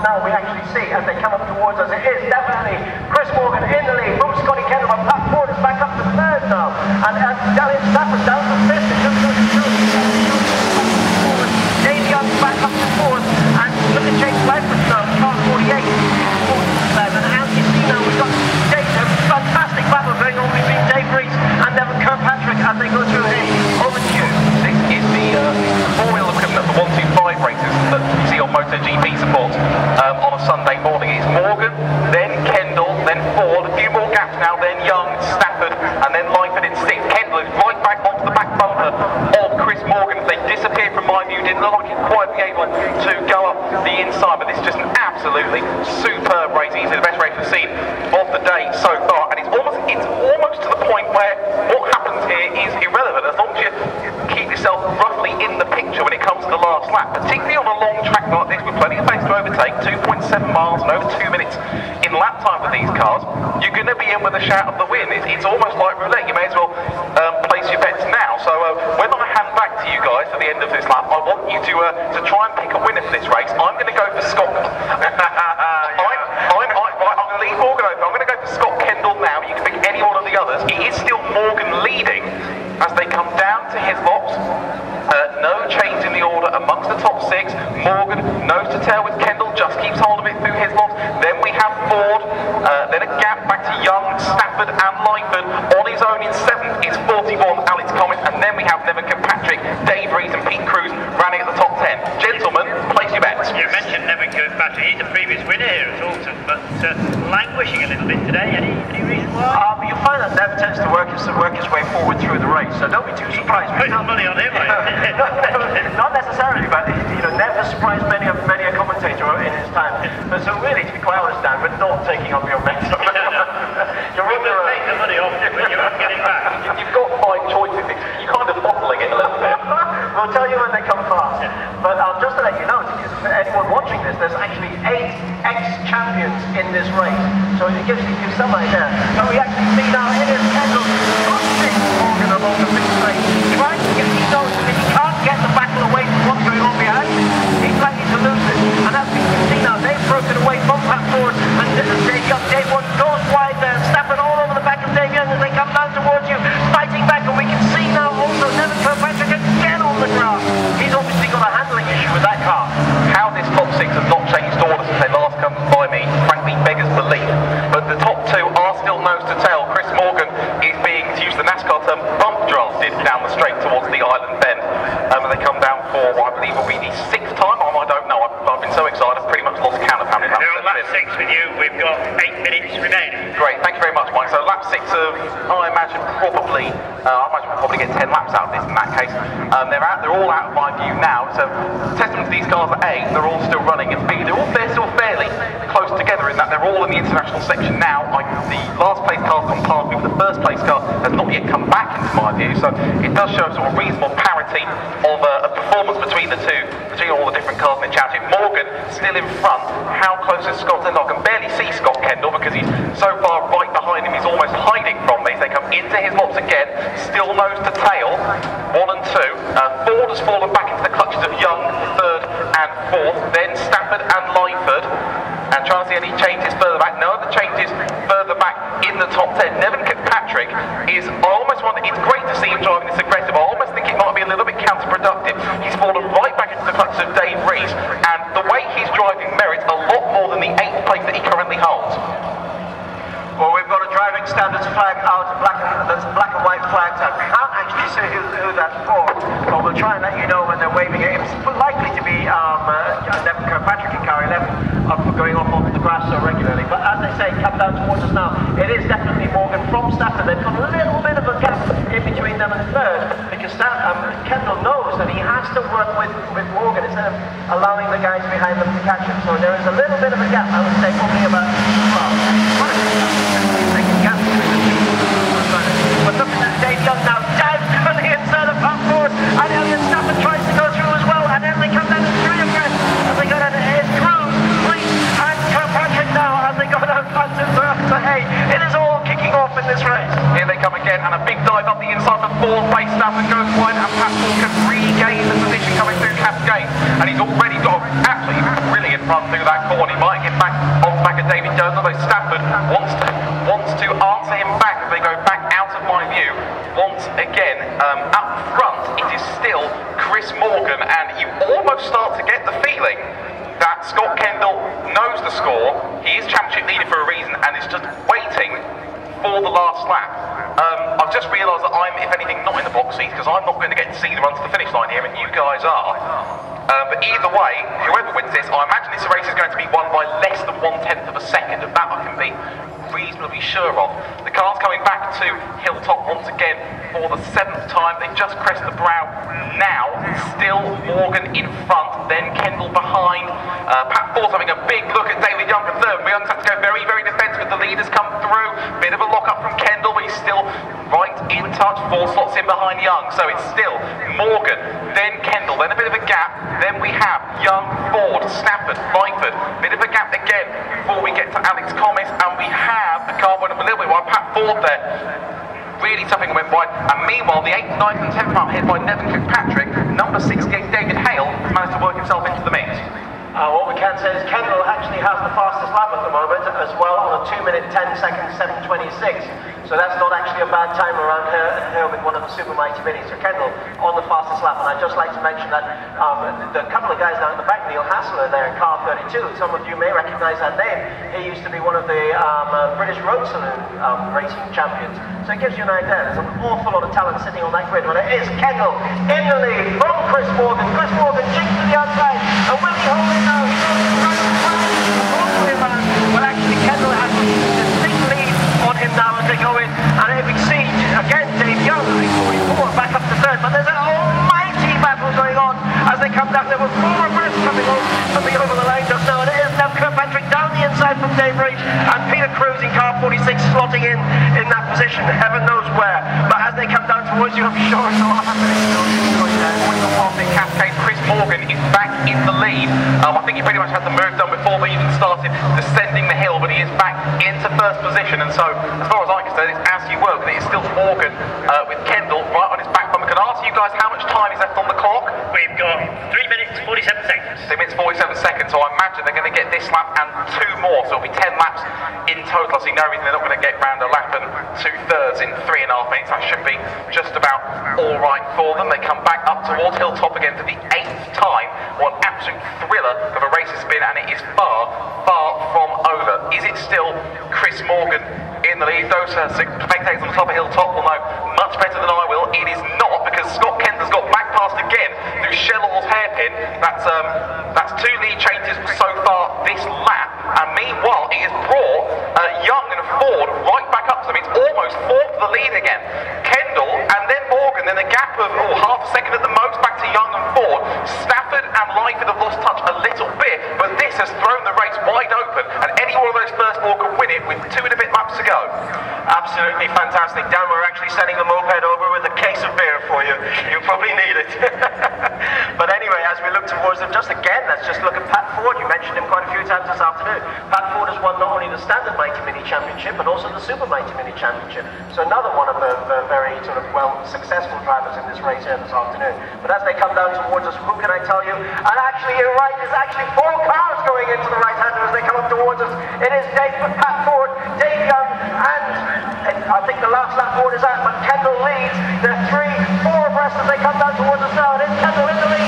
now we actually see as they come up towards us. It is definitely Chris Morgan in the lead. From Scotty Kendall, but Pat Ford is back up to third now. And Dalian Stafford down to fifth. It just goes through. Dave Young's back up to fourth. And look at James Ledford now, car 48. And as you see now, we've got Dave, a fantastic battle going on between Dave Rees and Neville Kirkpatrick as they go through here. Over to you. This is the four-wheel equivalent of the 125 races that you see on MotoGP support on a Sunday morning. It's Morgan, then Kendall, then Ford, a few more gaps now, then Young, Stafford, and then Lyford in sixth. Kendall is right back onto the back bumper of Chris Morgan. They disappeared from my view, didn't look like he'd quite be able to go up the inside, but this is just an absolutely superb race. Easily the best race we've seen of the day so far, and it's almost to the point where what happens here is irrelevant as long as you keep yourself roughly in the picture when it comes to the last lap, particularly on a long track like this with plenty of pace to overtake, 2.7 miles and over 2 minutes in lap time for these cars. You're going to be in with a shout of the win. It's almost like roulette. You may as well place your bets now. So when I hand back to you guys at the end of this lap, I want you to try and pick a winner for this race. I'm going to go for Scott. I'm going to leave Morgan open. I'm going to go for Scott Kendall now. You can pick any one of the others. It is still Morgan leading as they come down to his box. No change in the order amongst the top six. Morgan nose to tail with Kendall, just keeps hold of it through his box. Then we have Ford, then a gap back to Young, Stafford and Lyford. On his own in seventh is 41, Alex Comet, and then we have Neville Kirkpatrick, Dave Rees and Pete Cruz running at the top 10. Gentlemen, place your bets. You mentioned Neville Kirkpatrick, he's a previous winner here at Oulton, but languishing a little bit today. Any reason why? You'll find that Nev tends to work his way forward through the race, so don't be too surprised. Put some money on him, right? Not necessarily, but Nev has surprised many a commentator in his time. But so really, to be quite honest, Dan, we're not taking up your bets. You're We'll take the money off you, but you won't get it back. You've got 5 choices. You're kind of bottling it a little bit. We'll tell you when they come fast. But just to let you know, for anyone watching this, there's actually 8 ex-champions in this race. So it gives you some idea. So we actually see now it is Kendall pushing Morgan along the fifth straight, trying to get these notes, and if he can't get the battle away from what's going on behind, he's likely to lose it. And as we can see now, they've broken away from Pat Ford, and Dave Young, Dave One goes wide there, Stafford all over the back of Dave Young as they come down towards you, fighting back, and we can see now also Neville Kirkpatrick again on the grass. He's obviously got a handling issue with that car. How this top 6 has not changed order since they last come by me, frankly, beggars belief. But the top 2 are still nose to tail. Chris Morgan is being, to use the NASCAR term, bump drafted down the straight towards the island bend. And they come down for what I believe will be the 6th time. I don't know. I've been so excited, I've pretty much lost count of how many laps. We're on lap 6 with you. We've got 8 minutes remaining. Great, thank you very much, Mike. So lap 6 of, I imagine we'll probably get 10 laps out of this in that case. They're all out of my view now. So testament to these cars at A, they're all still running, and B, they're still fairly close together in that they're all in the international section now. The last place car's gone past me, but the first place car has not yet come back into my view. So it does show sort of reasonable parity of performance between the two, between all the different cars in the championship. Morgan still in front. How close is Scott Kendall? I can barely see Scott Kendall because he's so far right behind him, he's almost hiding from me. They come into his box again, still nose to tail, 1 and 2. Ford has fallen back into the clutches of Young, 3rd and 4th, then Stafford and Lyford. And trying to see any changes further back. No other changes further back in the top 10. Neville Kirkpatrick is, I almost wonder, it's great to see him driving this aggressive. I almost think it might be a little bit counterproductive. He's fallen right back into the clutches of Dave Rees, and the way he's driving merits a lot more than the 8th place that he currently holds. Well, we've got a driving standards flag out, that's black and white flag. I can't actually see who that's for, but we'll try and let you know when they're waving it. It's likely to be Neville Kirkpatrick in car 11 for going off onto the grass so regularly. But as they say, come down towards us now. It is definitely Morgan from Stafford. They've got a little bit of a gap in between them and 3rd because Kendall knows that he has to work with Morgan instead of allowing the guys behind them to catch him. So there is a little bit of a gap, I would say, probably about 12. But look at that, Dave Young now down on the inside of Pat Ford, and Elliot Stafford tries to go through as well, and then they come down to 3 again as they go down to Hayes, Cruz, Rees, and Kirkpatrick now as they go down past him to Hay. It is all kicking off in this race. Here they come again, and a big dive up the inside of 4th place. Stafford goes wide, and Pat Ford can regain the position coming through Cascade, and he's already got an absolutely brilliant run through that corner. He might get back off the back of David Jones, although Stafford wants to answer him back if they go back out of my view. Once again, up front, it is still Chris Morgan, and you almost start to get the feeling that Scott Kendall knows the score. He is championship leader for a reason, and is just waiting for the last lap. I've just realised that I'm, if anything, not in the box seat, because I'm not going to get to see the run to the finish line here, and you guys are. But either way, whoever wins this, I imagine this race is going to be won by less than 1/10 of a second, and that I can be reasonably sure of. The car's coming back to Hilltop once again for the 7th time. They've just crest the brow now. Still Morgan in front, then Kendall behind. Pat Ford's having a big look at David Young for third. We have to go very, very defensive. The leaders come through. Bit of a lock up from Kendall, but he's still right in touch. 4 slots in behind Young. So it's still Morgan, then Kendall, then a bit of a gap. Then we have Young, Ford, Stafford, Lightford. Bit of a gap again before we get to Alex Thomas, and we have the car went up a little bit while Pat Ford there. Really tough and went wide. And meanwhile, the 8th, 9th and 10th round head by Nevin Fitzpatrick. Number 68, David Hale, has managed to work himself into the mix. What we can say is Kendall actually has the fastest lap at the moment as well, on a 2 minute 10 seconds 7:26. So that's not actually a bad time around here with one of the Super Mighty Minis. So Kendall on the fastest lap. And I'd just like to mention that the couple of guys down at the back, Neil Hassler there in car 32, some of you may recognise that name. He used to be one of the British Road Saloon racing champions. So it gives you an idea. There's an awful lot of talent sitting on that grid. Well, it is Kendall in the lead from Chris Morgan. Chris Morgan jinks to the outside. And will he hold it now? He's going all the way around. Well, actually, Kendall has a distinct lead on him now as they go in. And here we see, again, Dave Young, 44, back up to third. But there's an almighty battle going on as they come down. There were 4 abreast coming over the line just now. And it is now Kirkpatrick down the inside from Dave Reach. And Peter Cruz in car 46 slotting in that position. Heaven knows where. But as they come down towards you, I'm sure it's all happening. Cascade, Chris Morgan is back in the lead. I think he pretty much had the move done before they even started descending the hill, but he is back into first position. And so, as far as I can say, it's as you were, but it is still Morgan with Kendall right on his back bumper. Can I ask you guys how much time is left on the clock? We've got 3 minutes 47 seconds. 3 minutes 47 seconds, so I imagine they're going to get this lap and 2 more, so it'll be 10 laps in total. I see no reason they're not going to get round a lap and 2/3 in 3.5 minutes. That should be just about all right for them. They come back up towards Hilltop again for the 8th time. One absolute thriller of a race has been, and it is far, far from over. Is it still Chris Morgan in the lead? Those spectators on the top of Hilltop will know much better than I will. It is not, because Scott Kendall's got back past again through Shellall's hairpin. That's 2 lead changes so far this lap. And meanwhile, it has brought Young and Ford right back up to them. It's almost 4th for the lead again. Kendall and then Morgan, then a gap of half a second at the most back to Young and Ford. Stafford and Lightford have lost touch a little bit, but this has thrown the race wide open, and any one of those first 4 could win it with 2 and a bit laps to go. Absolutely fantastic. Dan, we're actually sending the moped over with a case of beer for you. You'll probably need it. But anyway, as we look towards them, just again, let's just look at Pat Ford. You mentioned him quite a few times this afternoon. Pat Ford has won not only the Standard Mighty Mini Championship, but also the Super Mighty Mini Championship. So another one of the very sort of successful drivers in this race here this afternoon. But as they come down towards us, who can I tell you? And actually, you're right, there's actually 4 cars going into the right-hander as they come up towards us. It is Pat Ford, Dave Young, and I think the last lap board is out, but Kendall leads. There are 3, 4 abreast as they come down towards us now. It is Kendall in the lead.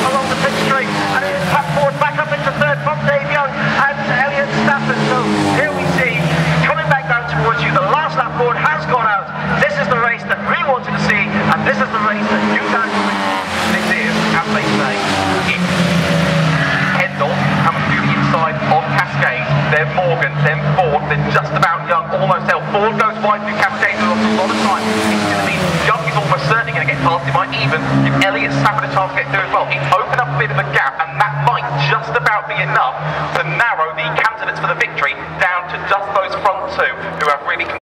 Along the pit straight, and it is Pat Ford back up into third from Dave Young and Elliot Stafford. So here we see, coming back down towards you, the last lap board has gone out. This is the race that we wanted to see, and this is the race that you guys will be. This is, as they say, it's Kendall coming through the inside of Cascade, then Morgan, then Ford, then just about Young, almost out. Ford goes wide through Cascade, who lost a lot of time. It's going to be Young is almost certainly going to get past. It might even give Elliot Stafford a chance to get through as well. It's opened up a bit of a gap, and that might just about be enough to narrow the candidates for the victory down to just those front 2 who have really